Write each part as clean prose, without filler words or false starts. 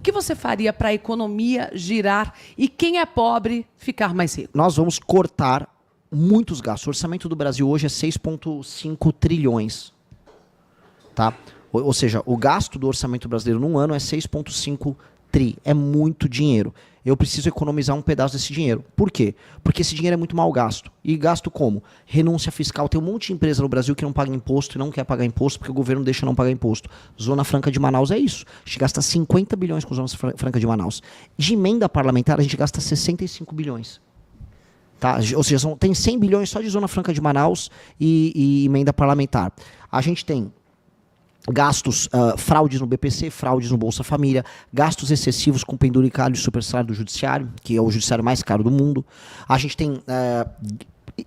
que você faria para a economia girar e quem é pobre ficar mais rico? Nós vamos cortar muitos gastos. O orçamento do Brasil hoje é 6,5 trilhões. Tá? Ou seja, o gasto do orçamento brasileiro num ano é 6,5 tri. É muito dinheiro. Eu preciso economizar um pedaço desse dinheiro. Por quê? Porque esse dinheiro é muito mal gasto. E gasto como? Renúncia fiscal. Tem um monte de empresa no Brasil que não paga imposto e não quer pagar imposto porque o governo deixa não pagar imposto. Zona Franca de Manaus é isso. A gente gasta 50 bilhões com Zona Franca de Manaus. De emenda parlamentar, a gente gasta 65 bilhões. Tá? Ou seja, tem 100 bilhões só de Zona Franca de Manaus e emenda parlamentar. A gente tem gastos, fraudes no BPC, fraudes no Bolsa Família, gastos excessivos com penduricalho e supersalário do judiciário, que é o judiciário mais caro do mundo. A gente tem...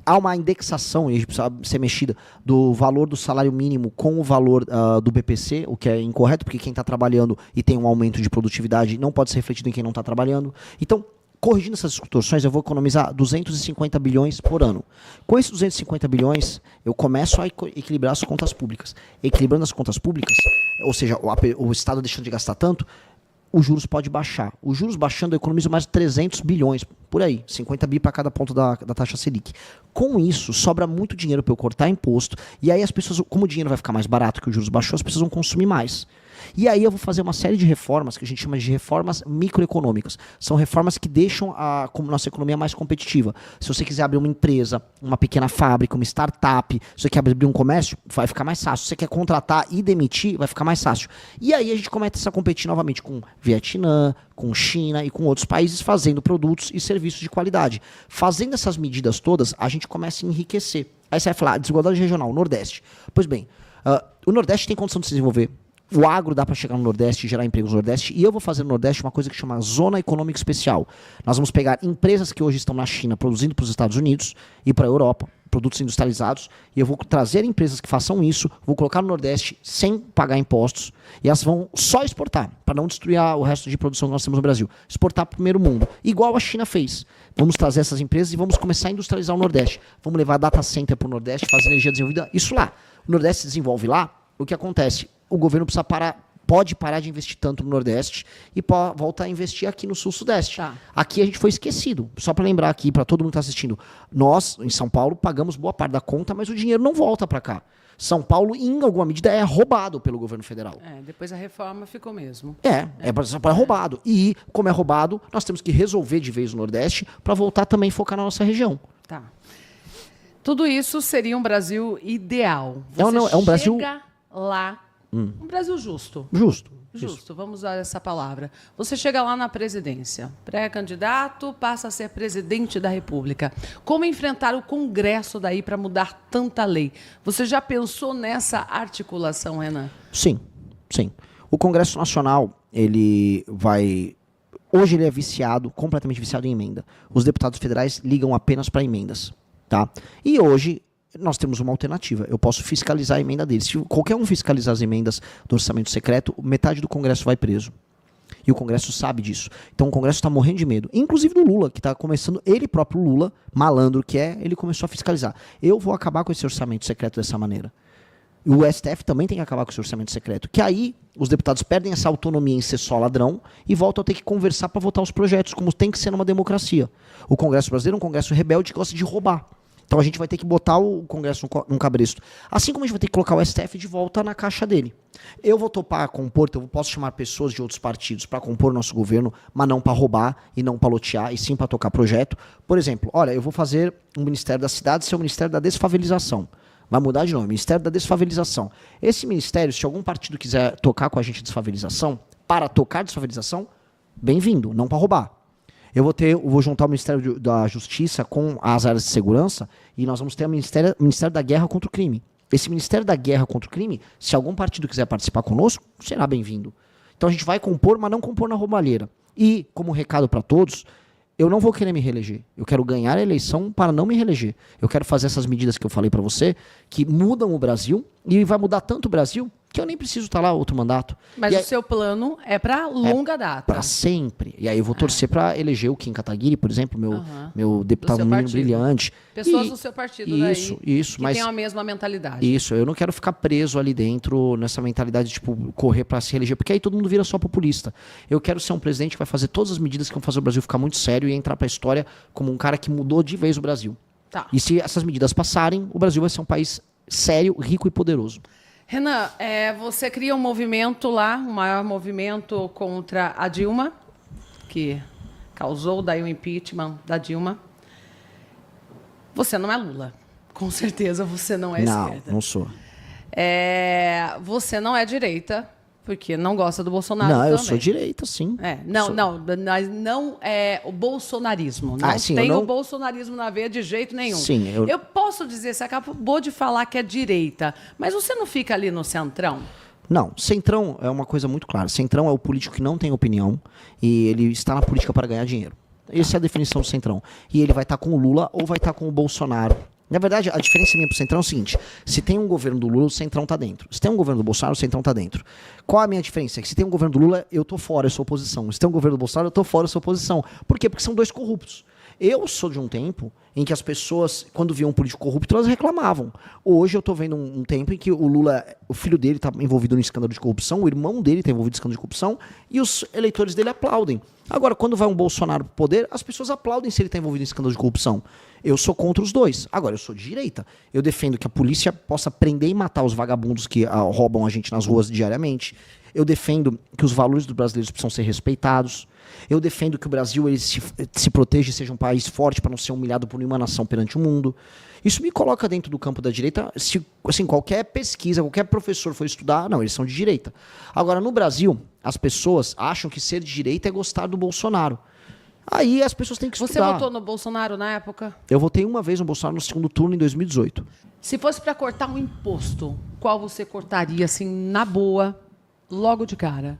há uma indexação, e a gente precisa ser mexida, do valor do salário mínimo com o valor do BPC, o que é incorreto, porque quem está trabalhando e tem um aumento de produtividade não pode ser refletido em quem não está trabalhando. Então, corrigindo essas distorções, eu vou economizar 250 bilhões por ano. Com esses 250 bilhões, eu começo a equilibrar as contas públicas. Equilibrando as contas públicas, ou seja, o Estado deixando de gastar tanto, os juros pode baixar. Os juros baixando, eu economizo mais de 300 bilhões, por aí, 50 bi para cada ponto da taxa Selic. Com isso, sobra muito dinheiro para eu cortar imposto, e aí as pessoas, como o dinheiro vai ficar mais barato que os juros baixou, as pessoas vão consumir mais. E aí eu vou fazer uma série de reformas que a gente chama de reformas microeconômicas. São reformas que deixam a nossa economia mais competitiva. Se você quiser abrir uma empresa, uma pequena fábrica, uma startup, se você quer abrir um comércio, vai ficar mais fácil. Se você quer contratar e demitir, vai ficar mais fácil. E aí a gente começa a competir novamente com Vietnã, com China e com outros países fazendo produtos e serviços de qualidade. Fazendo essas medidas todas, a gente começa a enriquecer. Aí você vai falar, desigualdade regional, Nordeste. Pois bem, o Nordeste tem condição de se desenvolver. O agro dá para chegar no Nordeste e gerar empregos no Nordeste. E eu vou fazer no Nordeste uma coisa que chama Zona Econômica Especial. Nós vamos pegar empresas que hoje estão na China produzindo para os Estados Unidos e para a Europa, produtos industrializados, e eu vou trazer empresas que façam isso, vou colocar no Nordeste sem pagar impostos, e elas vão só exportar, para não destruir o resto de produção que nós temos no Brasil. Exportar para o primeiro mundo, igual a China fez. Vamos trazer essas empresas e vamos começar a industrializar o Nordeste. Vamos levar data center para o Nordeste, fazer energia desenvolvida, isso lá. O Nordeste se desenvolve lá, o que acontece? O governo pode parar de investir tanto no Nordeste e volta a investir aqui no Sul-Sudeste. Tá. Aqui a gente foi esquecido. Só para lembrar aqui, para todo mundo que está assistindo, nós, em São Paulo, pagamos boa parte da conta, mas o dinheiro não volta para cá. São Paulo, em alguma medida, é roubado pelo governo federal. Depois a reforma ficou mesmo. É roubado. E, como é roubado, nós temos que resolver de vez o Nordeste para voltar também a focar na nossa região. Tá. Tudo isso seria um Brasil ideal. É um Brasil... lá... Um Brasil justo. Justo, vamos usar essa palavra. Você chega lá na presidência, pré-candidato, passa a ser presidente da República. Como enfrentar o Congresso daí para mudar tanta lei? Você já pensou nessa articulação, Renan? Sim. O Congresso Nacional, hoje ele é completamente viciado em emenda. Os deputados federais ligam apenas para emendas. Tá? E hoje... nós temos uma alternativa. Eu posso fiscalizar a emenda deles. Se qualquer um fiscalizar as emendas do orçamento secreto, metade do Congresso vai preso. E o Congresso sabe disso. Então o Congresso está morrendo de medo. Inclusive do Lula, que está começando, ele próprio Lula, malandro que é, ele começou a fiscalizar. Eu vou acabar com esse orçamento secreto dessa maneira. E o STF também tem que acabar com esse orçamento secreto. Que aí os deputados perdem essa autonomia em ser só ladrão e voltam a ter que conversar para votar os projetos, como tem que ser numa democracia. O Congresso brasileiro é um Congresso rebelde que gosta de roubar. Então a gente vai ter que botar o Congresso num cabresto. Assim como a gente vai ter que colocar o STF de volta na caixa dele. Eu vou topar compor, então eu posso chamar pessoas de outros partidos para compor o nosso governo, mas não para roubar e não para lotear, e sim para tocar projeto. Por exemplo, olha, eu vou fazer um Ministério da Cidade ser o Ministério da Desfavelização. Vai mudar de nome, Ministério da Desfavelização. Esse ministério, se algum partido quiser tocar com a gente desfavelização, para tocar desfavelização, bem-vindo, não para roubar. Eu vou juntar o Ministério da Justiça com as áreas de segurança e nós vamos ter o Ministério da Guerra contra o Crime. Esse Ministério da Guerra contra o Crime, se algum partido quiser participar conosco, será bem-vindo. Então a gente vai compor, mas não compor na roubalheira. E, como recado para todos, eu não vou querer me reeleger. Eu quero ganhar a eleição para não me reeleger. Eu quero fazer essas medidas que eu falei para você, que mudam o Brasil, e vai mudar tanto o Brasil que eu nem preciso estar lá outro mandato. Mas o seu plano é para longa data. Para sempre. E aí eu vou torcer para eleger o Kim Kataguiri, por exemplo, meu deputado menino brilhante. Pessoas do seu partido isso, que mas tenham a mesma mentalidade. Isso, eu não quero ficar preso ali dentro nessa mentalidade de tipo, correr para se reeleger, porque aí todo mundo vira só populista. Eu quero ser um presidente que vai fazer todas as medidas que vão fazer o Brasil ficar muito sério e entrar para a história como um cara que mudou de vez o Brasil. Tá. E se essas medidas passarem, o Brasil vai ser um país sério, rico e poderoso. Renan, você cria um movimento lá, o maior movimento contra a Dilma, que causou daí o impeachment da Dilma. Você não é Lula. Com certeza você não é esquerda. Não sou. Você não é direita, porque não gosta do Bolsonaro Não, também. eu sou direita, sim. Mas não é o bolsonarismo. Não tem o bolsonarismo na veia de jeito nenhum. Sim, eu posso dizer, você acabou de falar que é direita, mas você não fica ali no centrão? Não, centrão é uma coisa muito clara. Centrão é o político que não tem opinião e ele está na política para ganhar dinheiro. Essa é a definição do centrão. E ele vai estar com o Lula ou vai estar com o Bolsonaro. Na verdade, a diferença minha pro Centrão é o seguinte: se tem um governo do Lula, o Centrão tá dentro. Se tem um governo do Bolsonaro, o Centrão tá dentro. Qual a minha diferença? É que se tem um governo do Lula, eu tô fora, eu sou oposição. Se tem um governo do Bolsonaro, eu tô fora, eu sou oposição. Por quê? Porque são dois corruptos. Eu sou de um tempo em que as pessoas, quando viam um político corrupto, elas reclamavam. Hoje eu tô vendo um tempo em que o Lula, o filho dele tá envolvido no escândalo de corrupção, o irmão dele tá envolvido no escândalo de corrupção, e os eleitores dele aplaudem. Agora, quando vai um Bolsonaro pro poder, as pessoas aplaudem se ele tá envolvido em escândalo de corrupção. Eu sou contra os dois. Agora, eu sou de direita. Eu defendo que a polícia possa prender e matar os vagabundos que roubam a gente nas ruas diariamente. Eu defendo que os valores dos brasileiros precisam ser respeitados. Eu defendo que o Brasil ele se proteja e seja um país forte para não ser humilhado por nenhuma nação perante o mundo. Isso me coloca dentro do campo da direita. Se assim, qualquer pesquisa, qualquer professor for estudar, não, eles são de direita. Agora, no Brasil, as pessoas acham que ser de direita é gostar do Bolsonaro. Aí as pessoas têm que estudar. Você votou no Bolsonaro na época? Eu votei uma vez no Bolsonaro no segundo turno em 2018. Se fosse para cortar um imposto, qual você cortaria, assim, na boa, logo de cara?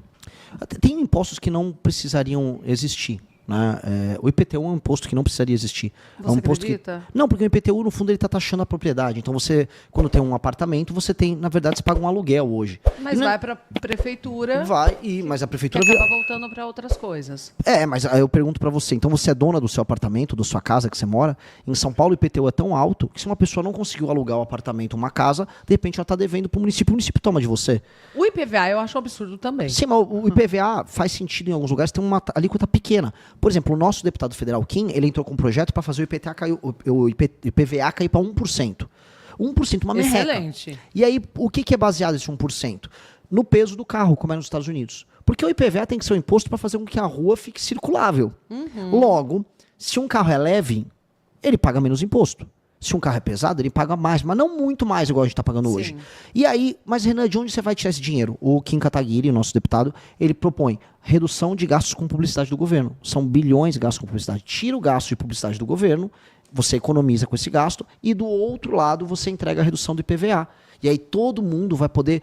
Tem impostos que não precisariam existir. Né? O IPTU é um imposto que não precisaria existir. Você é um imposto acredita? Não, porque o IPTU, no fundo, ele está taxando a propriedade. Então, você, quando tem um apartamento, você tem, na verdade, você paga um aluguel hoje. Mas vai para a prefeitura. Mas a prefeitura... Que acaba voltando para outras coisas. Mas aí eu pergunto para você, então você é dona do seu apartamento, da sua casa que você mora? Em São Paulo, o IPTU é tão alto que se uma pessoa não conseguiu alugar o apartamento, uma casa, de repente ela está devendo para o município toma de você. O IPVA eu acho um absurdo também. Sim, mas o IPVA faz sentido em alguns lugares, tem uma alíquota pequena. Por exemplo, o nosso deputado federal Kim, ele entrou com um projeto para fazer o IPVA cair para 1%. 1%, uma merreca. Excelente. E aí, o que é baseado esse 1%? No peso do carro, como é nos Estados Unidos. Porque o IPVA tem que ser um imposto para fazer com que a rua fique circulável. Logo, se um carro é leve, ele paga menos imposto. Se um carro é pesado, ele paga mais, mas não muito mais, igual a gente está pagando hoje. E aí, mas Renan, de onde você vai tirar esse dinheiro? O Kim Kataguiri, o nosso deputado, ele propõe redução de gastos com publicidade do governo. São bilhões de gastos com publicidade. Tira o gasto de publicidade do governo, você economiza com esse gasto, e do outro lado você entrega a redução do IPVA. E aí todo mundo vai poder,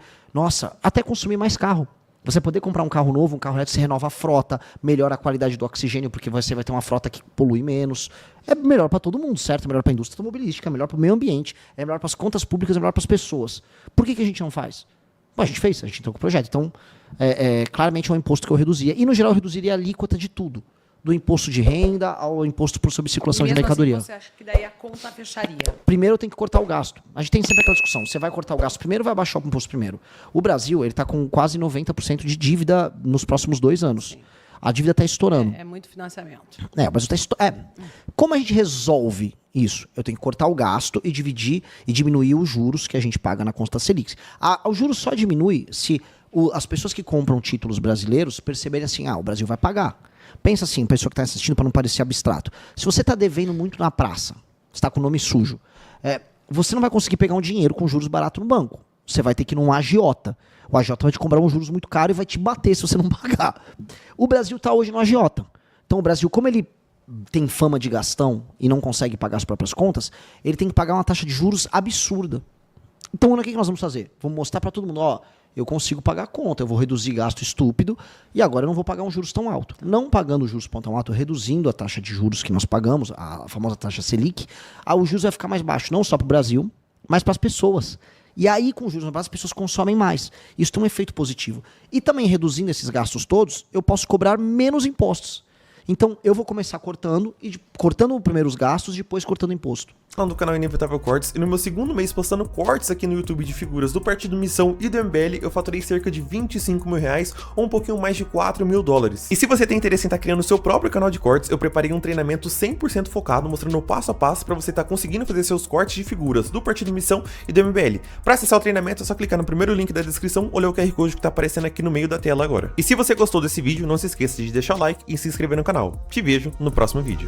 até consumir mais carro. Você poder comprar um carro novo, um carro elétrico, você renova a frota, melhora a qualidade do oxigênio, porque você vai ter uma frota que polui menos. É melhor para todo mundo, certo? É melhor para a indústria automobilística, é melhor para o meio ambiente, é melhor para as contas públicas, é melhor para as pessoas. Por que a gente não faz? Bom, a gente fez, a gente entrou com o projeto. Então, claramente é um imposto que eu reduzia. E, no geral, eu reduziria a alíquota de tudo. Do imposto de renda ao imposto por sobre circulação de mercadoria. Assim, você acha que daí a conta fecharia? Primeiro eu tenho que cortar o gasto. A gente tem sempre aquela discussão. Você vai cortar o gasto primeiro ou vai baixar o imposto primeiro? O Brasil ele está com quase 90% de dívida nos próximos 2 anos. Sim. A dívida está estourando. É muito financiamento. O Brasil está estourando. Como a gente resolve isso? Eu tenho que cortar o gasto e dividir e diminuir os juros que a gente paga na conta Selic. O juro só diminui se as pessoas que compram títulos brasileiros perceberem assim, o Brasil vai pagar. Pensa assim, pessoa que está assistindo, para não parecer abstrato. Se você está devendo muito na praça, está com o nome sujo, você não vai conseguir pegar um dinheiro com juros baratos no banco. Você vai ter que ir num agiota. O agiota vai te cobrar uns juros muito caros e vai te bater se você não pagar. O Brasil está hoje no agiota. Então o Brasil, como ele tem fama de gastão e não consegue pagar as próprias contas, ele tem que pagar uma taxa de juros absurda. Então o que nós vamos fazer? Vamos mostrar para todo mundo, eu consigo pagar a conta, eu vou reduzir gasto estúpido e agora eu não vou pagar um juros tão alto. Não pagando juros tão alto, reduzindo a taxa de juros que nós pagamos, a famosa taxa Selic, o juros vai ficar mais baixo, não só para o Brasil, mas para as pessoas. E aí, com juros mais baratos, as pessoas consomem mais. Isso tem um efeito positivo. E também, reduzindo esses gastos todos, eu posso cobrar menos impostos. Então, eu vou começar cortando primeiro os gastos, depois cortando imposto. Do canal Inevitável Cortes, e no meu segundo mês postando cortes aqui no YouTube de figuras do Partido Missão e do MBL, eu faturei cerca de 25 mil reais ou um pouquinho mais de 4 mil dólares. E se você tem interesse em estar criando o seu próprio canal de cortes, eu preparei um treinamento 100% focado, mostrando o passo a passo para você estar conseguindo fazer seus cortes de figuras do Partido Missão e do MBL. Para acessar o treinamento é só clicar no primeiro link da descrição ou ler o QR Code que está aparecendo aqui no meio da tela agora. E se você gostou desse vídeo, não se esqueça de deixar o like e se inscrever no canal. Te vejo no próximo vídeo.